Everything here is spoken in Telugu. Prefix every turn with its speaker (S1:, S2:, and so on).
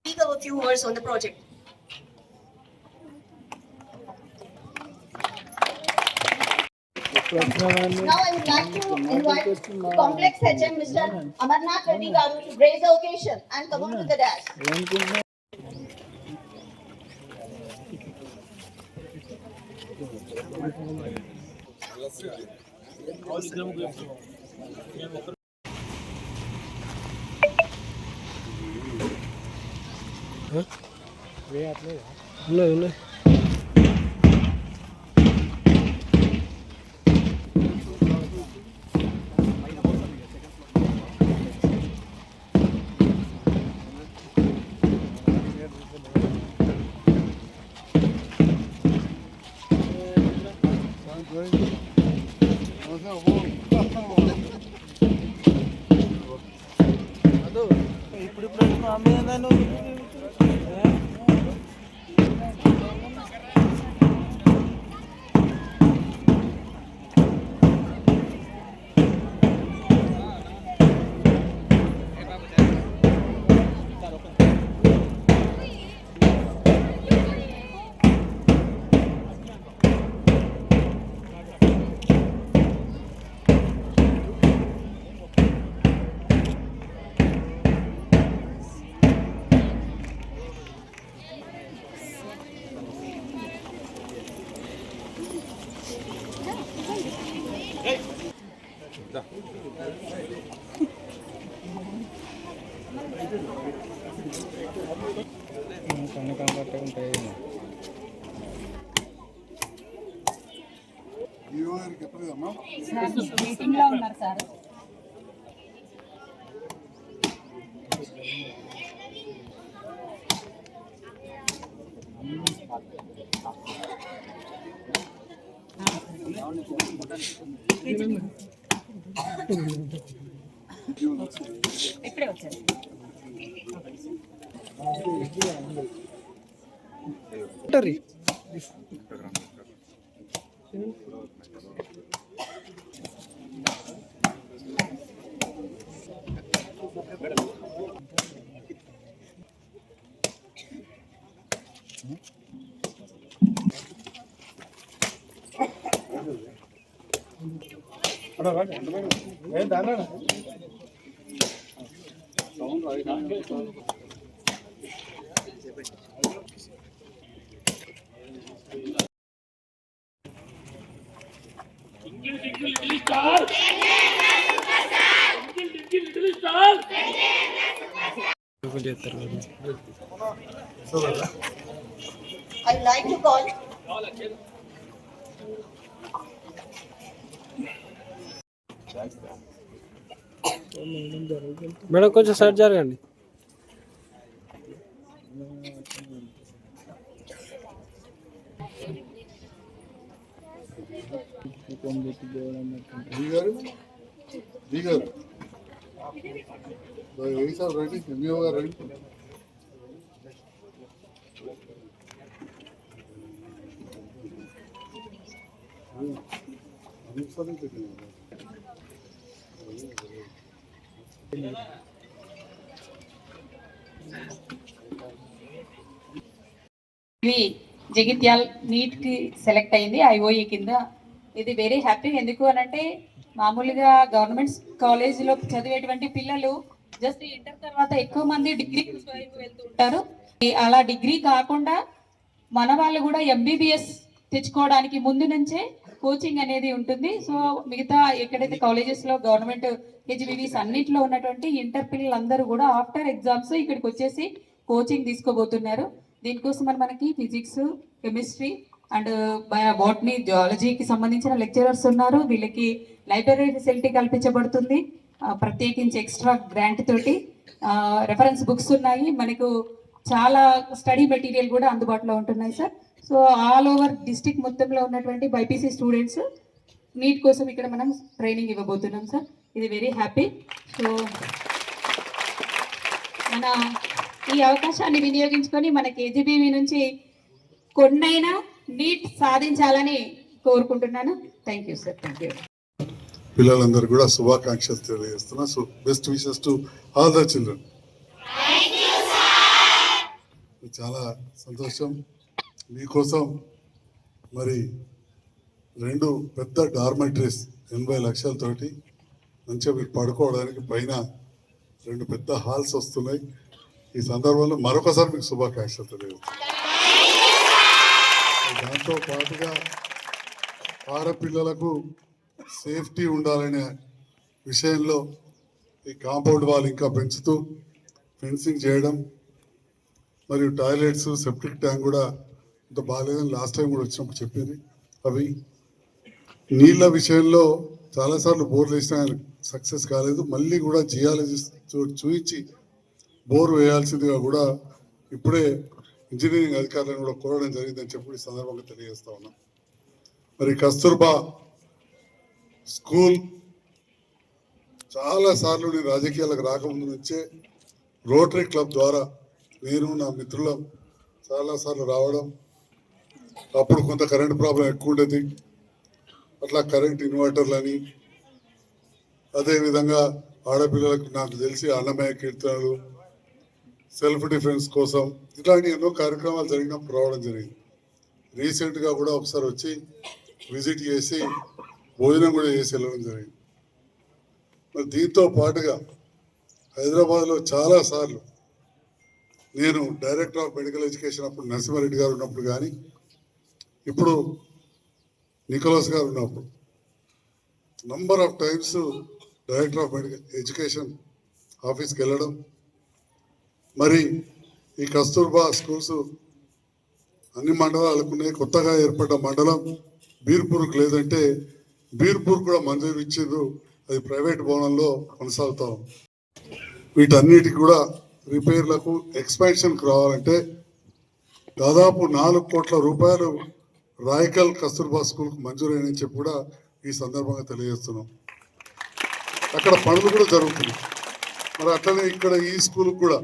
S1: Speak a few words on the project.
S2: Now I would like to invite Complex HM Mr. Amarnath Reddy Garu to grace the occasion and come on to the dash.
S3: Meeting లో ఉన్నారు సార్. ఇప్పుడే వచ్చారు.
S2: I'd like to call
S4: madam కొంచెం సైడ్ జరగండి.
S3: జగిత్యాల్ నీట్ కి సెలెక్ట్ అయింది ఐఓఈ కింద. ఇది వెరీ హ్యాపీ. ఎందుకు అనంటే మామూలుగా గవర్నమెంట్ కాలేజీలో చదివేటువంటి పిల్లలు జస్ట్ ఇంటర్ తర్వాత ఎక్కువ మంది డిగ్రీ వెళ్తూ ఉంటారు. అలా డిగ్రీ కాకుండా మన వాళ్ళు కూడా ఎంబీబీఎస్ తెచ్చుకోవడానికి ముందు నుంచే కోచింగ్ అనేది ఉంటుంది. సో మిగతా ఎక్కడైతే కాలేజెస్లో గవర్నమెంట్ కేజీబీవీస్ అన్నింటిలో ఉన్నటువంటి ఇంటర్ పిల్లలందరూ కూడా ఆఫ్టర్ ఎగ్జామ్స్ ఇక్కడికి వచ్చేసి కోచింగ్ తీసుకోబోతున్నారు. దీనికోసం మనకి ఫిజిక్స్, కెమిస్ట్రీ అండ్ బాటనీ, జువాలజీకి సంబంధించిన లెక్చరర్స్ ఉన్నారు. వీళ్ళకి లైబ్రరీ ఫెసిలిటీ కల్పించబడుతుంది. ప్రత్యేకించి ఎక్స్ట్రా గ్రాంట్ తోటి రెఫరెన్స్ బుక్స్ ఉన్నాయి. మనకు చాలా స్టడీ మెటీరియల్ కూడా అందుబాటులో ఉంటున్నాయి sir. So all over district మొత్తంలో ఉన్నటువంటి బైపీసీ స్టూడెంట్స్ నీట్ కోసం ఇక్కడ మనం ట్రైనింగ్ ఇవ్వబోతున్నాం సార్. ఇది వెరీ హ్యాపీ. సో మన ఈ అవకాశాన్ని వినియోగించుకొని మన కేజీబీవీ నుంచి కొన్నైనా నీట్ సాధించాలని కోరుకుంటున్నాను. Thank you sir. Thank you.
S1: పిల్లలందరూ కూడా శుభాకాంక్షలు తెలియజేస్తున్నా. So best wishes to all the children. చాలా సంతోషం. మీకోసం మరి 2 పెద్ద డార్మెటరీస్ 80 లక్షలతోటి మంచిగా మీరు పడుకోవడానికి పైన 2 పెద్ద హాల్స్ వస్తున్నాయి. ఈ సందర్భంలో మరొకసారి మీకు శుభాకాంక్షలు తెలియజేస్తున్నాను. దాంతో పాటుగా ఆడపిల్లలకు సేఫ్టీ ఉండాలనే విషయంలో ఈ కాంపౌండ్ వాల్ ఇంకా పెంచుతూ ఫెన్సింగ్ చేయడం, మరియు టాయిలెట్స్, సెప్టిక్ ట్యాంక్ కూడా ఇంత బాగాలేదని లాస్ట్ టైం కూడా వచ్చినప్పుడు చెప్పింది. అవి నీళ్ళ విషయంలో చాలాసార్లు బోర్లు వేసినా సక్సెస్ కాలేదు. మళ్ళీ కూడా జియాలజిస్ట్ చూపించి బోర్ వేయాల్సిందిగా కూడా ఇప్పుడే ఇంజనీరింగ్ అధికారులను కూడా కోరడం జరిగిందని చెప్పి ఈ సందర్భంగా తెలియజేస్తా ఉన్నాం. మరి కస్తూర్బా స్కూల్ చాలాసార్లు నేను రాజకీయాలకు రాకముందు నుంచే రోటరీ క్లబ్ ద్వారా నేను నా మిత్రులం చాలాసార్లు రావడం, అప్పుడు కొంత కరెంట్ ప్రాబ్లం ఎక్కువ ఉండేది. అట్లా కరెంట్ ఇన్వర్టర్లని, అదేవిధంగా ఆడపిల్లలకు నాకు తెలిసి అన్నమయ్య కీర్తనలు, సెల్ఫ్ డిఫెన్స్ కోసం ఇట్లాంటి ఎన్నో కార్యక్రమాలు జరిగినప్పుడు రావడం జరిగింది. రీసెంట్గా కూడా ఒకసారి వచ్చి విజిట్ చేసి భోజనం కూడా చేసి వెళ్ళడం జరిగింది. మరి దీంతో పాటుగా హైదరాబాద్లో చాలాసార్లు నేను డైరెక్టర్ ఆఫ్ మెడికల్ ఎడ్యుకేషన్ అప్పుడు నరసింహారెడ్డి గారు ఉన్నప్పుడు కానీ, ఇప్పుడు నికోలస్ గారు ఉన్నప్పుడు number of times director of medical education ఆఫీస్కి వెళ్ళడం, మరి ఈ కస్తూర్బా స్కూల్స్ అన్ని మండలాలకు ఉన్నాయి. కొత్తగా ఏర్పడ్డ మండలం బీర్పూర్కి లేదంటే బీర్పూర్ కూడా మంజూరు ఇచ్చిండ్రు. అది ప్రైవేట్ భవనంలో కొనసాగుతాం. వీటన్నిటికి కూడా రిపేర్లకు ఎక్స్పాన్షన్కి రావాలంటే దాదాపు 4 కోట్ల రూపాయలు రాయకల్ కస్తూర్బా స్కూల్కి మంజూరైనని చెప్పి కూడా ఈ సందర్భంగా తెలియజేస్తున్నాం. అక్కడ పనులు కూడా జరుగుతున్నాయి. మరి అట్లనే ఇక్కడ ఈ స్కూల్కి కూడా